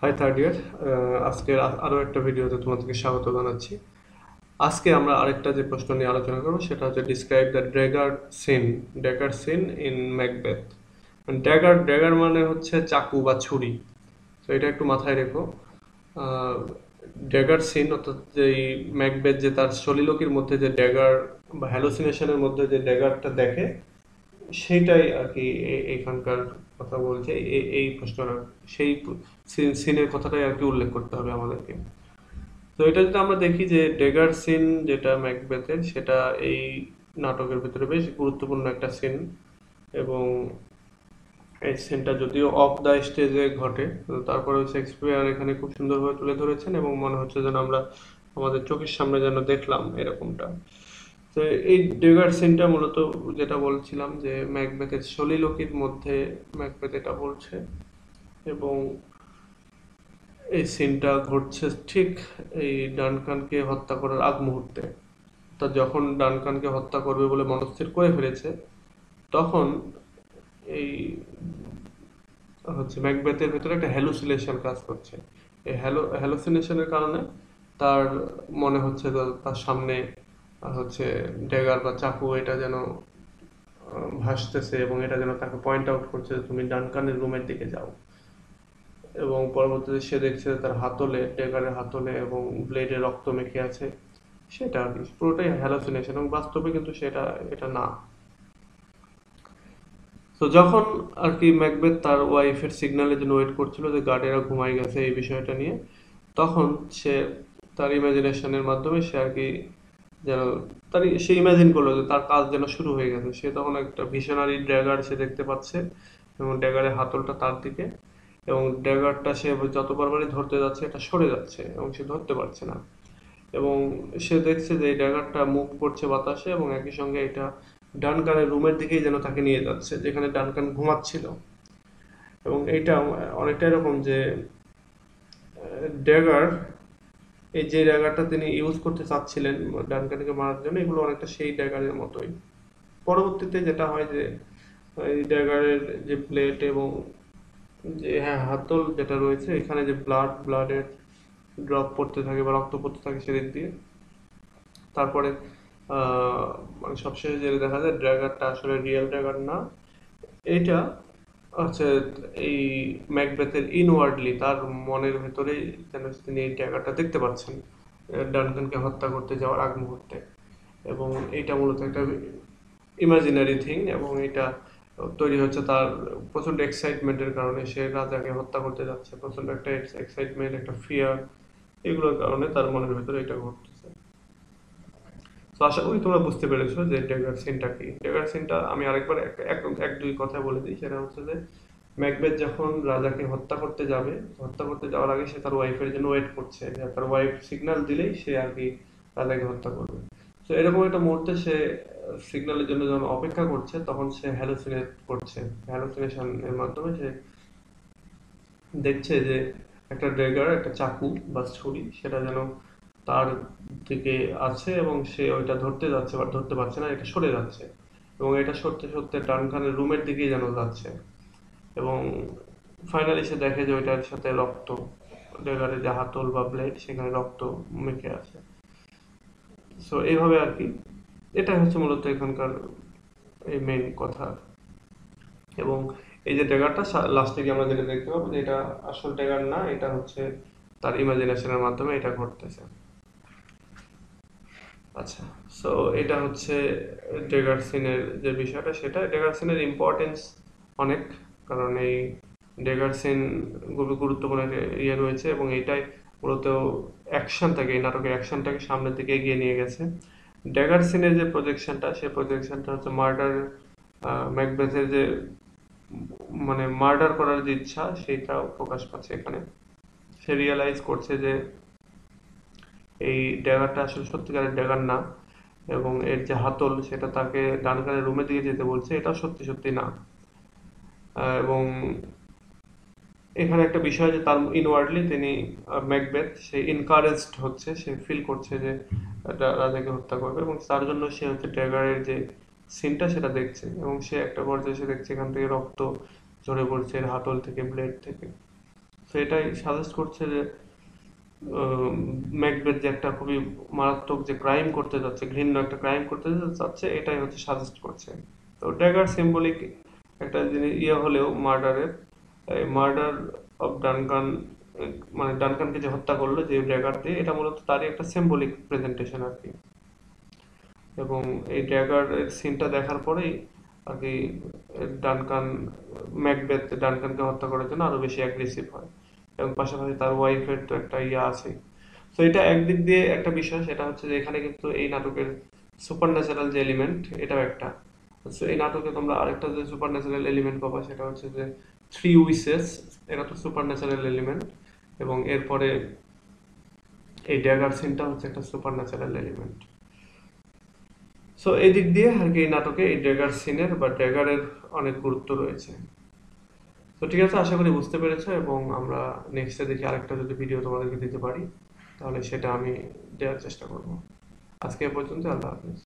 High third year. আজকের আরো একটা ভিডিওতে তোমাদেরকে স্বাগত জানাচ্ছি। আজকে আমরা আরেকটা যে প্রশ্ন নিয়ে আলোচনা করবো সেটা হচ্ছে describe the dagger seen in Macbeth. Dagger মানে হচ্ছে চাকু বা ছুরি। তো এটা একটু মাথায় রেখো। ড্যাগার সিন অর্থাৎ যে ম্যাকবেথ যে তার সলিলকির মধ্যে যে ড্যাগার বা হ্যালোসিনেশনের মধ্যে যে ড্যাগারটা দেখে, সেইটাই আর কি এইখানকার কথা বলছে। এই প্রশ্নটা সেই সিনের কথাটাই আর কি উল্লেখ করতে হবে আমাদেরকে। তো এটা যদি আমরা দেখি যে ডেগার সিন যেটা ম্যাকবেথের, সেটা এই নাটকের ভিতরে বেশ গুরুত্বপূর্ণ একটা সিন। এবং এই সিনটা যদিও অফ দ্য স্টেজে ঘটে, তো তারপরেও শেক্সপিয়ার এখানে খুব সুন্দরভাবে তুলে ধরেছেন এবং মনে হচ্ছে যেন আমরা আমাদের চোখের সামনে যেন দেখলাম এরকমটা। তো এই ডেগার সিনটা মূলত যেটা বলছিলাম যে ম্যাকবেথের সলিলকির মধ্যে ম্যাকবেথ এটা বলছে। এবং এই সিনটা ঘটছে ঠিক এই ডানকানকে হত্যা করার আগ মুহূর্তে। তা যখন ডানকানকে হত্যা করবে বলে মনস্থির করে ফেলেছে, তখন এই ম্যাকবেথের ভেতরে একটা হ্যালুসিনেশন কাজ করছে। এই হ্যালুসিনেশনের কারণে তার মনে হচ্ছে তার সামনে হচ্ছে ড্যাগার বা চাকু এটা যেন ভাসতেছে এবং এটা যেন তাকে পয়েন্ট আউট করছে যে তুমি ডানকানের রুমের দিকে যাও। এবং পরবর্তীতে সে দেখছে যে তার হাতলে, ড্যাগারের হাতলে এবং ব্লেডে রক্ত মেখে আছে। সেটা আর কি পুরোটাই হ্যালোসিনেশন এবং বাস্তবে কিন্তু সেটা এটা না। তো যখন আর কি ম্যাকবেথ তার ওয়াইফের সিগন্যালের জন্য ওয়েট করছিল যে গার্ডেরা ঘুমাই গেছে এই বিষয়টা নিয়ে, তখন সে তার ইমাজিনেশনের মাধ্যমে সে আর কি যেন সে ইমাজিন করলো যে তার কাজ যেন শুরু হয়ে গেছে। সে তখন একটা ভিশনারি ড্যাগার সে দেখতে পাচ্ছে এবং ড্যাগারের হাতলটা তার দিকে, এবং ড্যাগারটা সে যত বারবারই ধরতে যাচ্ছে এটা সরে যাচ্ছে এবং সে ধরতে পারছে না। এবং সে দেখছে যে এই ড্যাগারটা মুভ করছে বাতাসে এবং একই সঙ্গে এটা ডানকানের রুমের দিকেই যেন তাকে নিয়ে যাচ্ছে যেখানে ডানকান ঘুমাচ্ছিল। এবং এইটা অনেকটা এরকম যে ড্যাগার, এই যে ড্যাগারটা তিনি ইউজ করতে চাচ্ছিলেন ডানকানকে মারার জন্য, এগুলো অনেকটা সেই ড্যাগারের মতোই। পরবর্তীতে যেটা হয় যে এই ড্যাগারের যে প্লেট এবং যে হাতল যেটা রয়েছে, এখানে যে ব্লাডের ড্রপ পড়তে থাকে বা রক্ত পড়তে থাকে সেদিক দিয়ে। তারপরে মানে সবশেষে যেটা দেখা যায় ড্র্যাগারটা আসলে রিয়েল ড্র্যাগার না। এইটা হচ্ছে এই ম্যাকবেথের ইনওয়ার্ডলি তার মনের ভেতরেই যেন তিনি এই ড্র্যাগারটা দেখতে পাচ্ছেন ডানকানকে হত্যা করতে যাওয়ার আগ মুহূর্তে। এবং এইটা মূলত একটা ইমাজিনারি থিং এবং এটা তৈরি হচ্ছে তার প্রচন্ড এক্সাইটমেন্টের কারণে। সে রাজাকে হত্যা করতে যাচ্ছে, প্রচন্ড একটা এক্সাইটমেন্ট, একটা ফিয়ার, এগুলোর কারণে তার মনের ভেতরে এটা ঘটতেছে। তো আশা করি তোমরা বুঝতে পেরেছো যে ডেগার সিনটা কি। ডেগার সিনটা আমি আরেকবার এক দুই কথা বলে দিই। সেটা হচ্ছে যে ম্যাকবেথ যখন রাজাকে হত্যা করতে যাবে, হত্যা করতে যাওয়ার আগে সে তার ওয়াইফের জন্য ওয়েট করছে যে তার ওয়াইফ সিগন্যাল দিলেই সে আর কি রাজাকে হত্যা করবে। তো এরকম একটা মুহূর্তে সে সিগন্যালের জন্য যখন অপেক্ষা করছে, তখন সে হ্যালুসিনেট করছে। হ্যালুসিনেশন এর মাধ্যমে সে দেখছে যে একটা ড্রেগার, একটা চাকু বা ছুরি, সেটা যেন তার দিকে আছে এবং সে ওইটা ধরতে যাচ্ছে বা ধরতে পারছে না, এটা সরে যাচ্ছে। এবং এটা সরতে সরতে ডানকানের রুমের দিকেই যেন যাচ্ছে। এবং ফাইনালি সে দেখে যে ওইটার সাথে রক্ত, ড্রেগারের যে হাতল বা ব্লেড সেখানে রক্ত মেখে আছে। সো এইভাবে আর কি এটা হচ্ছে মূলত এখানকার এই মেইন কথা। এবং এই যে ড্যাগারটা লাস্টে গিয়ে আমরা যেটা দেখতে পাবো যে এটা আসল ড্যাগার না, এটা হচ্ছে তার ইমাজিনেশনের মাধ্যমে এটা ঘটতেছে। আচ্ছা, সো এটা হচ্ছে ড্যাগার সিনের যে বিষয়টা, সেটা ড্যাগার সিনের ইম্পর্টেন্স অনেক। কারণ এই ড্যাগার সিন খুবই গুরুত্বপূর্ণ একটা ইয়ে রয়েছে এবং এইটাই মূলত অ্যাকশনটাকে, এই নাটকের অ্যাকশনটাকে সামনের দিকে এগিয়ে নিয়ে গেছে। ড্যাগার সিনের যে প্রজেকশনটা, সেই প্রজেকশনটা হচ্ছে মার্ডার, ম্যাকবেথের যে মানে মার্ডার করার যে ইচ্ছা সেটাও প্রকাশ পাচ্ছে এখানে। সে রিয়েলাইজ করছে যে এই ড্যাগারটা আসলে সত্যিকারের ড্যাগার না এবং এর যে হাতল সেটা তাকে ডানকানের রুমের দিকে যেতে বলছে, এটাও সত্যি সত্যি না। এবং এখানে একটা বিষয় যে তার ইনওয়ার্ডলি তিনি ম্যাকবেথ সে ইনকারেজড হচ্ছে, সে ফিল করছে যে রাজাকে হত্যা করবে এবং তার জন্য সে হচ্ছে ড্যাগারের যে সিনটা সেটা দেখছে এবং সে একটা পর্যায়ে সে দেখছে এখান থেকে রক্ত ঝরে পড়ছে এর হাতল থেকে, ব্লেড থেকে। তো এটাই সাজেস্ট করছে যে ম্যাকবেথ যে একটা খুবই মারাত্মক যে ক্রাইম করতে যাচ্ছে, ঘৃণ্য একটা ক্রাইম করতে যাচ্ছে, এটাই হচ্ছে সাজেস্ট করছে। তো ড্যাগার সিম্বলিক একটা জিনিস হলেও মার্ডারের, মার্ডার অফ ডানকান, মানে ডানকানকে যে হত্যা করলো যে ড্যাগার দিয়ে, এটা মূলত তারই একটা সিম্বলিক প্রেজেন্টেশন আর কি। এবং এই ড্যাগারের সিনটা দেখার পরেই আর কি ডানকান, ম্যাকবেথ ডানকানকে হত্যা করার জন্য আরো বেশি অ্যাগ্রেসিভ হয়। এবং পাশাপাশি তার ওয়াইফের তো একটা আছে। তো এটা একদিক দিয়ে একটা বিষয়, সেটা হচ্ছে যে এখানে কিন্তু এই নাটকের সুপার ন্যাচারাল যে এলিমেন্ট, এটাও একটা। So এই নাটকে তোমরা আরেকটা যে সুপার ন্যাচারাল এলিমেন্ট পাবা, সেটা হচ্ছে যে থ্রি উইসেস। এটা তো সুপার ন্যাচারাল এলিমেন্ট, এবং এরপরে এই ড্যাগার সিনটা হচ্ছে একটা সুপার ন্যাচারাল এলিমেন্ট। সো এই দিক দিয়ে আর কি এই নাটকে এই ড্যাগার সিনের বা ড্যাগারের অনেক গুরুত্ব রয়েছে। তো ঠিক আছে, আশা করি বুঝতে পেরেছো, এবং আমরা নেক্সটে দেখি আরেকটা যদি ভিডিও তোমাদেরকে দিতে পারি, তাহলে সেটা আমি দেওয়ার চেষ্টা করব। আজকে এ পর্যন্ত, আল্লাহ হাফিজ।